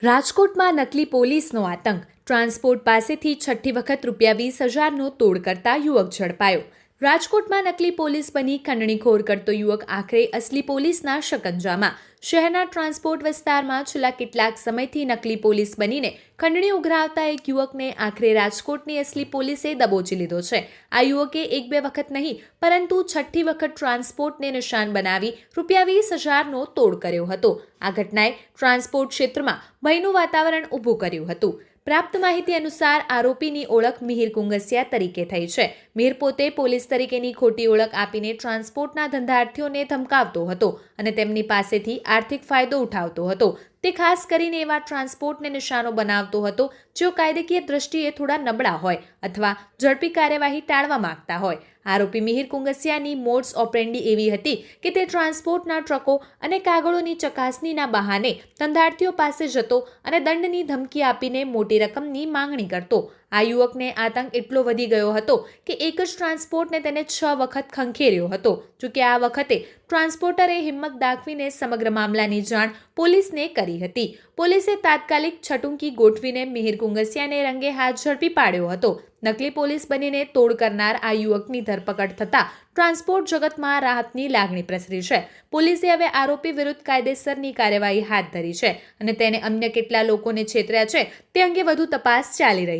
રાજકોટમાં નકલી પોલીસનો આતંક. ટ્રાન્સપોર્ટ પાસેથી છઠ્ઠી વખત ₹20,000નો તોડ કરતા યુવક ઝડપાયો. રાજકોટમાં નકલી પોલીસ બની ખંડણીખોર કરતો યુવક આખરે અસલી પોલીસના શકંજામાં. શહેરના ટ્રાન્સપોર્ટ વિસ્તારમાં છેલ્લા કેટલાક સમયથી નકલી પોલીસ બનીને ખંડણી ઉઘરાવતા એક યુવકને આખરે રાજકોટની અસલી પોલીસે દબોચી લીધો છે. આ યુવકે એક બે વખત નહીં પરંતુ છઠ્ઠી વખત ટ્રાન્સપોર્ટને નિશાન બનાવી ₹20,000નો તોડ કર્યો હતો. આ ઘટનાએ ટ્રાન્સપોર્ટ ક્ષેત્રમાં ભયનું વાતાવરણ ઊભું કર્યું હતું. પ્રાપ્ત માહિતી અનુસાર આરોપીની ઓળખ મિહિર કુંગસિયા તરીકે થઈ છે. મિહિર પોતે પોલીસ તરીકેની ખોટી ઓળખ આપીને ટ્રાન્સપોર્ટના ધંધાર્થીઓને ધમકાવતો હતો અને તેમની પાસેથી આર્થિક ફાયદો ઉઠાવતો હતો. તે ખાસ કરીને એવા ટ્રાન્સપોર્ટને નિશાનો બનાવતો હતો જેઓ કાયદાકીય દ્રષ્ટિએ થોડા નબળા હોય અથવા ઝડપી કાર્યવાહી ટાળવા માંગતા હોય. આરોપી મિહિર કુંગસિયાની મોડસ ઓપરેન્ડી એવી હતી કે તે ટ્રાન્સપોર્ટના ટ્રકો અને કાગળોની ચકાસણીના બહાને ધંધાર્થીઓ પાસે જતો અને દંડની ધમકી આપીને મોટી રકમની માંગણી કરતો. આ યુવકને આતંક એટલો વધી ગયો હતો કે એક જ ટ્રાન્સપોર્ટને તેને 6 વખત ખંખેર્યો હતો. જોકે આ વખતે ટ્રાન્સપોર્ટરે હિંમત દાખવીને સમગ્ર મામલાની જાણ પોલીસને કરી હતી. પોલીસે તાત્કાલિક છટુંકી ગોઠવીને મિહિર કુંગસિયાને રંગે હાથ ઝડપી પાડ્યો હતો. નકલી પોલીસ બનીને તોડ કરનાર આ યુવકની ધરપકડ થતાં ટ્રાન્સપોર્ટ જગતમાં રાહતની લાગણી પ્રસરી છે. પોલીસે હવે આરોપી વિરુદ્ધ કાયદેસરની કાર્યવાહી હાથ ધરી છે અને તેને અન્ય કેટલા લોકોને છેતર્યા છે તે અંગે વધુ તપાસ ચાલી રહી છે.